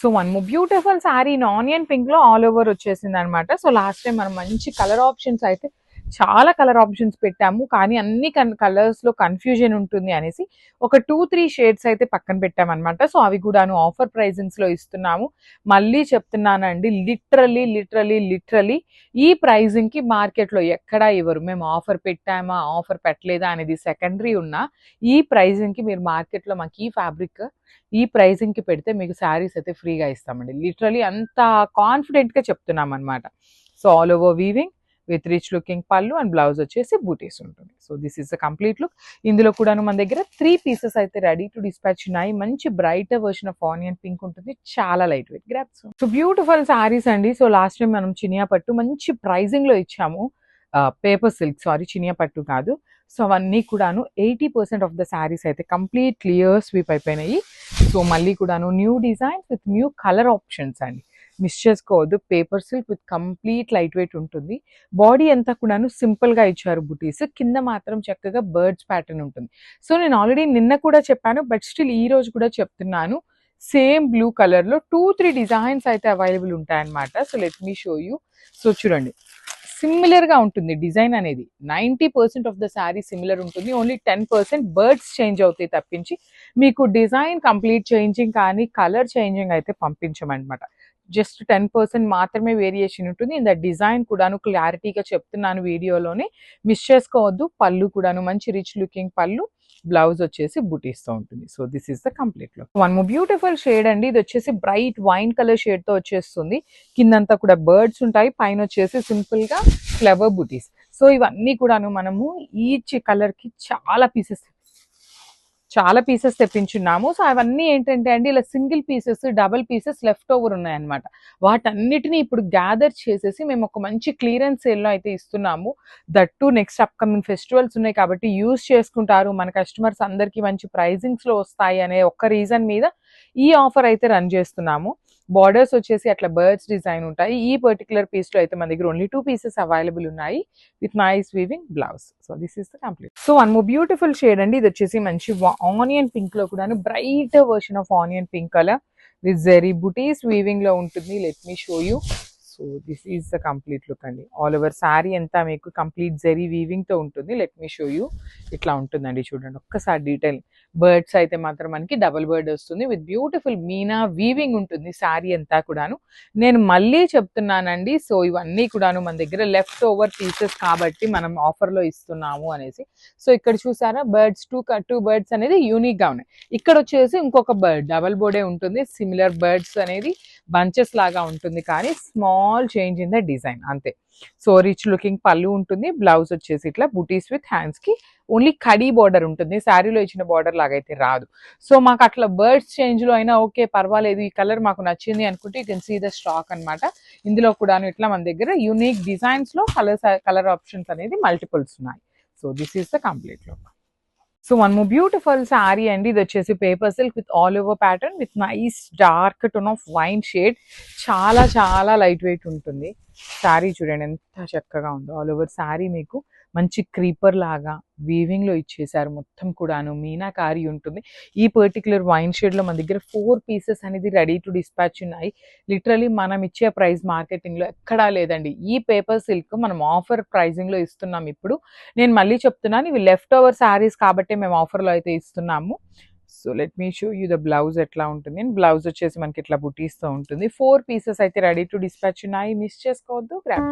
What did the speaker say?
So one more beautiful sorry in onion pink లో all over వచ్చేసింది అనమాట. So last time మనం మంచి కలర్ ఆప్షన్స్ అయితే చాలా కలర్ ఆప్షన్స్ పెట్టాము, కానీ అన్ని కలర్స్ లో కన్ఫ్యూజన్ ఉంటుంది అనేసి ఒక 2-3 షేడ్స్ అయితే పక్కన పెట్టామన్నమాట. సో అవి కూడాను ఆఫర్ ప్రైజింగ్స్ లో ఇస్తున్నాము. మళ్ళీ చెప్తున్నానండి, లిటరలీ ఈ ప్రైజింగ్ కి మార్కెట్ లో ఎక్కడా ఇవ్వరు. మేము ఆఫర్ పెట్టామా ఆఫర్ పెట్టలేదా అనేది సెకండరీ ఉన్నా ఈ ప్రైజింగ్ కి మీరు మార్కెట్ లో మాకు ఈ ఫ్యాబ్రిక్ ఈ ప్రైజింగ్ కి పెడితే మీకు శారీస్ అయితే ఫ్రీగా ఇస్తామండి. లిటరలీ అంత కాన్ఫిడెంట్ గా చెప్తున్నాం అనమాట. So all over weaving with rich looking పళ్ళు అండ్ బ్లౌజ్ వచ్చేసి బూటీస్ ఉంటుంది. So this is the complete look. ఇందులో కూడాను మన దగ్గర 3 పీసెస్ అయితే రెడీ టు డిస్పాచ్ ఉన్నాయి. మంచి bright version of onion pink ఉంటుంది, చాలా లైట్ వెయిట్ గ్రాప్స్. సో బ్యూటిఫుల్ సారీస్ అండి. సో లాస్ట్ టైం మనం చినియా పట్టు మంచి ప్రైజింగ్ లో ఇచ్చాము, పేపర్ సిల్క్, సారీ చినియా పట్టు కాదు. సో అవన్నీ కూడాను 80% ఆఫ్ ద శారీస్ అయితే కంప్లీట్ క్లియర్ స్వీప్ అయిపోయినాయి. సో మళ్ళీ కూడాను new designs with new colour options అండి, మిస్ చేసుకోవద్దు. Paper silk with complete light weight ఉంటుంది. బాడీ అంతా కూడాను సింపుల్ గా ఇచ్చారు బుటీస్, కింద మాత్రం చక్కగా బర్డ్స్ ప్యాటర్న్ ఉంటుంది. సో నేను ఆల్రెడీ నిన్న కూడా చెప్పాను, బట్ స్టిల్ ఈ రోజు కూడా చెప్తున్నాను, సేమ్ బ్లూ కలర్ లో 2-3 డిజైన్స్ అయితే అవైలబుల్ ఉంటాయన్నమాట. So let me show you. So చూడండి, సిమిలర్ గా ఉంటుంది డిజైన్ అనేది. 90% ఆఫ్ ద శారీ సిమిలర్ ఉంటుంది, ఓన్లీ 10% బర్డ్స్ చేంజ్ అవుతాయి తప్పించి మీకు డిజైన్ కంప్లీట్ చేంజింగ్ కానీ కలర్ చేంజింగ్ అయితే పంపించమన్నమాట. జస్ట్ 10% మాత్రమే వేరియేషన్ ఉంటుంది. ఇంత డిజైన్ కూడాను క్లారిటీగా చెప్తున్నాను వీడియోలోనే, మిస్ చేసుకోవద్దు. పళ్ళు కూడాను మంచి రిచ్ లుకింగ్ పళ్ళు, బ్లౌజ్ వచ్చేసి బుటీస్తో ఉంటుంది. So this is the complete look. One more beautiful shade అండి, ఇది వచ్చేసి బ్రైట్ వైన్ కలర్ షేడ్ తో వచ్చేస్తుంది. కిందంతా కూడా బర్డ్స్ ఉంటాయి, పైన వచ్చేసి సింపుల్ గా ఫ్లవర్ బుటీస్. సో ఇవన్నీ కూడాను మనము ఈచ్ కలర్ కి చాలా పీసెస్ తెప్పించున్నాము. సో అవన్నీ ఏంటంటే అండి, ఇలా single pieces, double pieces left over ఉన్నాయన్నమాట. వాటన్నిటిని ఇప్పుడు గ్యాదర్ చేసేసి మేము ఒక మంచి క్లియరెన్స్ సేల్లో అయితే ఇస్తున్నాము. దట్టు నెక్స్ట్ అప్కమింగ్ ఫెస్టివల్స్ ఉన్నాయి కాబట్టి యూజ్ చేసుకుంటారు, మన కస్టమర్స్ అందరికీ మంచి ప్రైజింగ్స్ లో వస్తాయి అనే ఒక్క రీజన్ మీద ఈ ఆఫర్ అయితే రన్ చేస్తున్నాము. బార్డర్స్ వచ్చేసి అట్లా బర్డ్స్ డిజైన్ ఉంటాయి. ఈ పర్టికులర్ పీస్ లో అయితే మన దగ్గర ఓన్లీ 2 పీసెస్ అవైలబుల్ ఉన్నాయి with nice weaving blouse. So this is the complete. So one more beautiful shade అండి, ఇది వచ్చేసి మంచి ఆనియన్ పింక్ లో కూడా bright version of onion pink colour with zari బుటీస్ వీవింగ్ లో ఉంటుంది. Let me show you. So this is the complete look అండి. ఆల్ ఓవర్ శారీ అంతా మీకు కంప్లీట్ జెరీ వీవింగ్ తో ఉంటుంది. Let me show you. ఇట్లా ఉంటుందండి, చూడండి ఒక్కసారి డీటెయిల్. బర్డ్స్ అయితే మాత్రం మనకి డబుల్ బర్డ్ వస్తుంది విత్ బ్యూటిఫుల్ మీనా వీవింగ్ ఉంటుంది శారీ అంతా కూడాను. నేను మళ్ళీ చెప్తున్నానండి, సో ఇవన్నీ కూడాను మన దగ్గర లెఫ్ట్ ఓవర్ పీసెస్ కాబట్టి మనం ఆఫర్ లో ఇస్తున్నాము అనేసి. సో ఇక్కడ చూసారా, బర్డ్స్ టూ బర్డ్స్ అనేది యూనిక్ గా ఉన్నాయి. ఇక్కడ వచ్చేసి ఇంకొక బర్డ్ డబల్ బోర్డే ఉంటుంది, సిమిలర్ బర్డ్స్ అనేది బంచెస్ లాగా ఉంటుంది, కానీ small change in the design అంతే. సో రిచ్ లుకింగ్ పళ్ళు ఉంటుంది, బ్లౌజ్ వచ్చేసి ఇట్లా బుటీస్ విత్ హ్యాండ్స్ కి ఓన్లీ కడీ బార్డర్ ఉంటుంది, శారీలో ఇచ్చిన బార్డర్ లాగా అయితే రాదు. సో మాకు అట్లా బర్డ్స్ చేంజ్ లో అయినా ఓకే పర్వాలేదు, ఈ కలర్ మాకు నచ్చింది అనుకుంటే you can see the stock అనమాట. ఇందులో కూడా ఇట్లా మన దగ్గర యూనిక్ డిజైన్స్ లో కలర్ ఆప్షన్స్ అనేది మల్టిపుల్స్ ఉన్నాయి. So this is the complete look. So one more beautiful sari అండి, ఇది వచ్చేసి paper silk with all over pattern with nice dark tone of wine shade. చాలా లైట్ వెయిట్ ఉంటుంది. శారీ చూడండి ఎంత చక్కగా ఉందో. ఆల్ ఓవర్ శారీ మీకు మంచి క్రీపర్ లాగా వీవింగ్ లో ఇచ్చేసారు, మొత్తం కూడాను మీనాకారి ఉంటుంది. ఈ పర్టికులర్ వైన్ షేడ్ లో మన దగ్గర 4 పీసెస్ అనేది రెడీ టు డిస్పాచ్ ఉన్నాయి. లిటరలీ మనం ఇచ్చే ప్రైస్ మార్కెటింగ్ లో ఎక్కడా లేదండి. ఈ పేపర్ సిల్క్ మనం ఆఫర్ ప్రైజింగ్ లో ఇస్తున్నాం. ఇప్పుడు నేను మళ్ళీ చెప్తున్నాను, ఇవి లెఫ్ట్ ఓవర్ శారీస్ కాబట్టి మేము ఆఫర్ లో అయితే ఇస్తున్నాము. So let me show you the blouse ఎట్లా ఉంటుంది. బ్లౌజ్ వచ్చేసి మనకి ఇట్లా బుటీస్తో ఉంటుంది. 4 పీసెస్ అయితే రెడీ టు డిస్పాచ్ ఉన్నాయి, మిస్ చేసుకోవద్దు. గ్రాబ్.